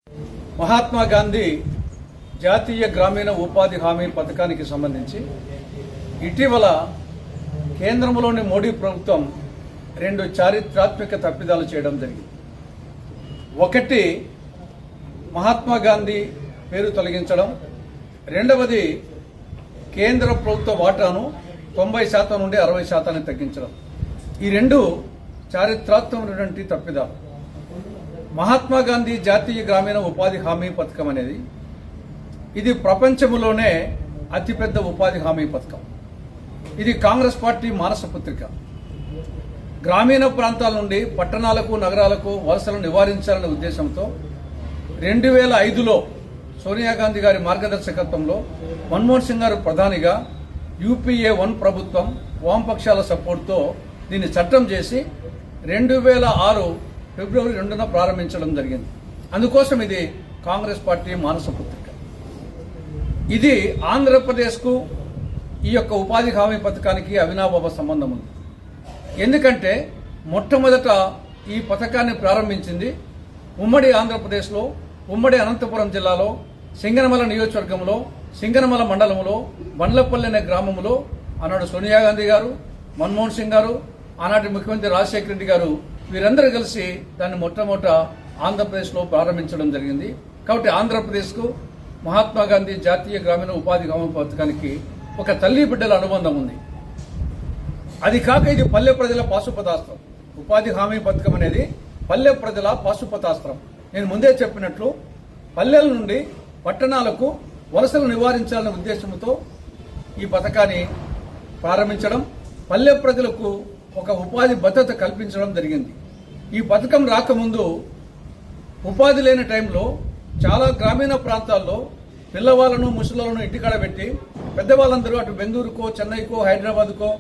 మహాత్మా గాంధీ జాతీయ గ్రామీణ ఉపాధి హామీ పథకానికి సంబంధించి ఇటీవల కేంద్రంలోని మోడీ ప్రభుత్వం రెండు చారిత్రాత్మక తప్పిదాలు చేయడం జరిగింది. ఒకటి, మహాత్మా గాంధీ పేరు తొలగించడం. రెండవది, కేంద్ర ప్రభుత్వ వాటాను 90% నుండి 60% తగ్గించడం. ఈ రెండు చారిత్రాత్మకమైనటువంటి తప్పిదాలు. మహాత్మా గాంధీ జాతీయ గ్రామీణ ఉపాధి హామీ పథకం అనేది ఇది ప్రపంచంలోనే అతిపెద్ద ఉపాధి హామీ పథకం. ఇది కాంగ్రెస్ పార్టీ మానస పుత్రిక. గ్రామీణ ప్రాంతాల నుండి పట్టణాలకు నగరాలకు వలసలను నివారించాలనే ఉద్దేశంతో 2005లో సోనియా గాంధీ గారి మార్గదర్శకత్వంలో మన్మోహన్ సింగ్ గారు ప్రధానిగా UPA 1 ప్రభుత్వం వామపక్షాల సపోర్ట్తో దీన్ని చట్టం చేసి 2006 ఫిబ్రవరి 2న ప్రారంభించడం జరిగింది. అందుకోసం ఇది కాంగ్రెస్ పార్టీ మానస పుత్రిక. ఇది ఆంధ్రప్రదేశ్కు ఈ యొక్క ఉపాధి హామీ పథకానికి అవినాభావ సంబంధం ఉంది. ఎందుకంటే మొట్టమొదట ఈ పథకాన్ని ప్రారంభించింది ఉమ్మడి ఆంధ్రప్రదేశ్లో, ఉమ్మడి అనంతపురం జిల్లాలో, సింగనమల నియోజకవర్గంలో, సింగనమల మండలంలో, బండ్లపల్లి అనే గ్రామంలో ఆనాడు సోనియా గాంధీ గారు, మన్మోహన్ సింగ్ గారు, ఆనాటి ముఖ్యమంత్రి రాజశేఖర రెడ్డి గారు వీరందరూ కలిసి దాన్ని మొట్టమొదట ఆంధ్రప్రదేశ్లో ప్రారంభించడం జరిగింది. కాబట్టి ఆంధ్రప్రదేశ్కు మహాత్మా గాంధీ జాతీయ గ్రామీణ ఉపాధి హామీ పథకానికి ఒక తల్లి బిడ్డల అనుబంధం ఉంది. అది కాక ఇది పల్లె ప్రజల పాశుపతాస్త్రం. ఉపాధి హామీ పథకం అనేది పల్లె ప్రజల పాశుపతాస్త్రం. నేను ముందే చెప్పినట్లు పల్లెల నుండి పట్టణాలకు వలసలు నివారించాలనే ఉద్దేశంతో ఈ పథకాన్ని ప్రారంభించడం, పల్లె ప్రజలకు ఒక ఉపాధి భద్రత కల్పించడం జరిగింది. ఈ పథకం రాకముందు ఉపాధి లేని టైంలో చాలా గ్రామీణ ప్రాంతాల్లో పిల్లవాళ్లను, ముసలాలను ఇంటికాడ పెట్టి పెద్దవాళ్ళందరూ అటు బెంగళూరుకో, చెన్నైకో, హైదరాబాద్కో,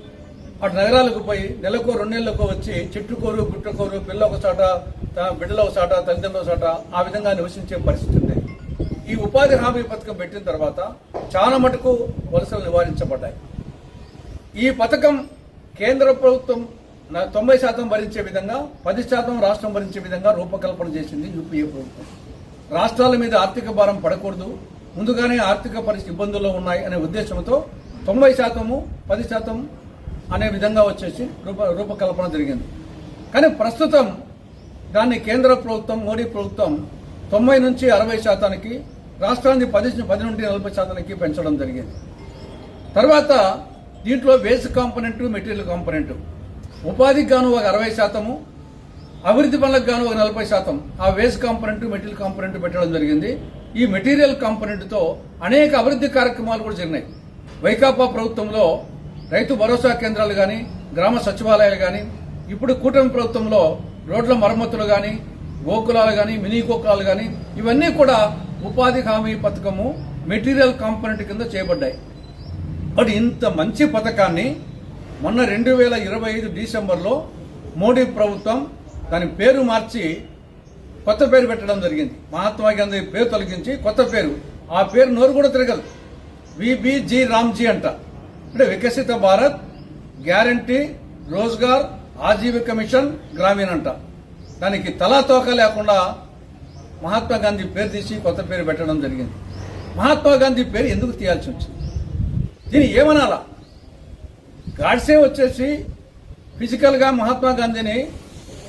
అటు నగరాలకు పోయి నెలకో 2 నెలలకో వచ్చి చెట్టుకోరు, గుట్టకోరు, పిల్ల ఒక చాట, బిడ్డల ఒక చాట, తల్లిదండ్రుల చాట ఆ విధంగా నివసించే పరిస్థితి ఉంది. ఈ ఉపాధి హామీ పథకం పెట్టిన తర్వాత చాలా మటుకు వలసలు నివారించబడ్డాయి. ఈ పథకం కేంద్ర ప్రభుత్వం 90% భరించే విధంగా, 10% రాష్ట్రం భరించే విధంగా రూపకల్పన చేసింది UPA ప్రభుత్వం. రాష్ట్రాల మీద ఆర్థిక భారం పడకూడదు, ముందుగానే ఆర్థిక పరిస్థితి ఇబ్బందుల్లో ఉన్నాయి అనే ఉద్దేశంతో 90%, 10% అనే విధంగా వచ్చేసి రూపకల్పన జరిగింది. కానీ ప్రస్తుతం దాన్ని కేంద్ర ప్రభుత్వం, మోడీ ప్రభుత్వం 90 నుంచి 60%కి, రాష్ట్రాన్ని 10 నుండి 40%కి పెంచడం జరిగింది. తర్వాత దీంట్లో వేజ్ కాంపోనెంట్, మెటీరియల్ కాంపోనెంట్, ఉపాధికి గాను ఒక 60%, అభివృద్ధి పనులకు గాను ఒక 40%, ఆ వేజ్ కాంపోనెంట్, మెటీరియల్ కాంపోనెంట్ పెట్టడం జరిగింది. ఈ మెటీరియల్ కాంపోనెంట్తో అనేక అభివృద్ధి కార్యక్రమాలు కూడా జరిగినాయి. వైకాపా ప్రభుత్వంలో రైతు భరోసా కేంద్రాలు కానీ, గ్రామ సచివాలయాలు కానీ, ఇప్పుడు కూటమి ప్రభుత్వంలో రోడ్ల మరమ్మతులు కానీ, గోకులాలు కానీ, మినీ గోకులాలు కానీ, ఇవన్నీ కూడా ఉపాధి హామీ పథకము మెటీరియల్ కాంపోనెంట్ కింద చేయబడ్డాయి. అది ఇంత మంచి పథకాన్ని మొన్న 2025 డిసెంబర్లో మోడీ ప్రభుత్వం దాని పేరు మార్చి కొత్త పేరు పెట్టడం జరిగింది. మహాత్మా గాంధీ పేరు తొలగించి కొత్త పేరు, ఆ పేరు నోరు కూడా తిరగదు, VBG రామ్జీ అంట. అంటే వికసిత భారత్ గ్యారంటీ రోజ్గార్ ఆజీవిక మిషన్ గ్రామీణ అంట. దానికి తలా తోక లేకుండా మహాత్మా గాంధీ పేరు తీసి కొత్త పేరు పెట్టడం జరిగింది. మహాత్మా గాంధీ పేరు ఎందుకు తీయాల్సి వచ్చింది? దీన్ని ఏమనాలా? గాడ్సే వచ్చేసి ఫిజికల్గా మహాత్మా గాంధీని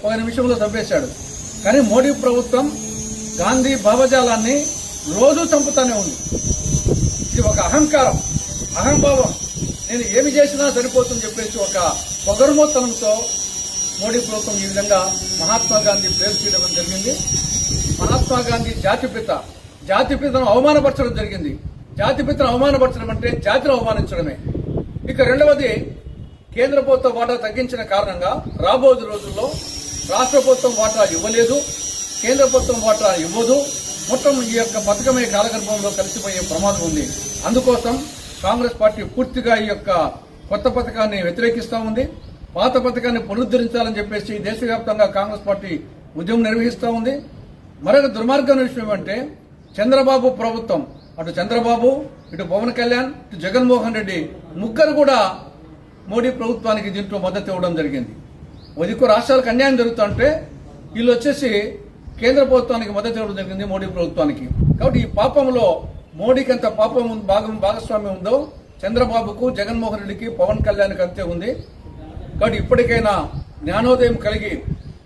1 నిమిషంలో చంపేశాడు. కానీ మోడీ ప్రభుత్వం గాంధీ భావజాలాన్ని రోజూ చంపుతానే ఉంది. ఇది ఒక అహంకారం, అహంభావం. నేను ఏమి చేసినా సరిపోతుందని చెప్పేసి ఒక పొగరుమోత్తనంతో మోడీ ప్రభుత్వం ఈ విధంగా మహాత్మా గాంధీ పేరు తీయడం జరిగింది. మహాత్మా గాంధీ జాతిపిత, జాతిపితను అవమానపరచడం జరిగింది. జాతిపితను అవమానపరచడం అంటే జాతిని అవమానించడమే. ఇక రెండవది, కేంద్ర ప్రభుత్వం వాటా తగ్గించిన కారణంగా రాబోయే రోజుల్లో రాష్ట్ర ప్రభుత్వం వాటా ఇవ్వలేదు, కేంద్ర ప్రభుత్వం వాటా ఇవ్వదు. మొత్తం ఈ యొక్క పథకమే కాలగర్భంలో కలిసిపోయే ప్రమాదం ఉంది. అందుకోసం కాంగ్రెస్ పార్టీ పూర్తిగా ఈ యొక్క కొత్త పథకాన్ని వ్యతిరేకిస్తూ ఉంది. పాత పథకాన్ని పునరుద్ధరించాలని చెప్పేసి దేశవ్యాప్తంగా కాంగ్రెస్ పార్టీ ఉద్యమం నిర్వహిస్తూ ఉంది. మరొక దుర్మార్గమైన విషయం ఏమంటే, చంద్రబాబు ప్రభుత్వం, అటు చంద్రబాబు, ఇటు పవన్ కళ్యాణ్, ఇటు జగన్మోహన్ రెడ్డి ముగ్గురు కూడా మోడీ ప్రభుత్వానికి దీంట్లో మద్దతు ఇవ్వడం జరిగింది. ఒదికు రాష్ట్రాలకు అన్యాయం జరుగుతుంటే వీళ్ళు వచ్చేసి కేంద్ర ప్రభుత్వానికి మద్దతు ఇవ్వడం జరిగింది, మోడీ ప్రభుత్వానికి. కాబట్టి ఈ పాపంలో మోడీకి ఎంత పాపం భాగస్వామ్యం ఉందో చంద్రబాబుకు, జగన్మోహన్ రెడ్డికి, పవన్ కళ్యాణ్కి అంతే ఉంది. కాబట్టి ఇప్పటికైనా జ్ఞానోదయం కలిగి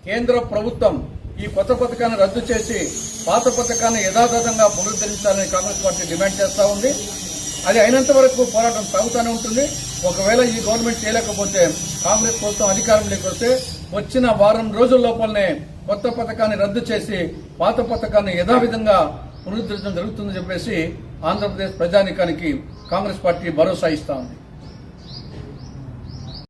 కేంద్ర ప్రభుత్వం ఈ కొత్త పథకాన్ని రద్దు చేసి పాత పథకాన్ని యథాతథంగా పునరుద్ధరించాలని కాంగ్రెస్ పార్టీ డిమాండ్ చేస్తూ ఉంది. అది అయినంత వరకు పోరాటం సాగుతూనే ఉంటుంది. ఒకవేళ ఈ గవర్నమెంట్ చేయలేకపోతే కాంగ్రెస్ ప్రభుత్వం అధికారంలోకి వస్తే వచ్చిన వారం రోజుల లోపలనే కొత్త పథకాన్ని రద్దు చేసి పాత పథకాన్ని యథావిధంగా పునరుద్ధరించడం జరుగుతుందని చెప్పేసి ఆంధ్రప్రదేశ్ ప్రజానీకానికి కాంగ్రెస్ పార్టీ భరోసా ఇస్తా ఉంది.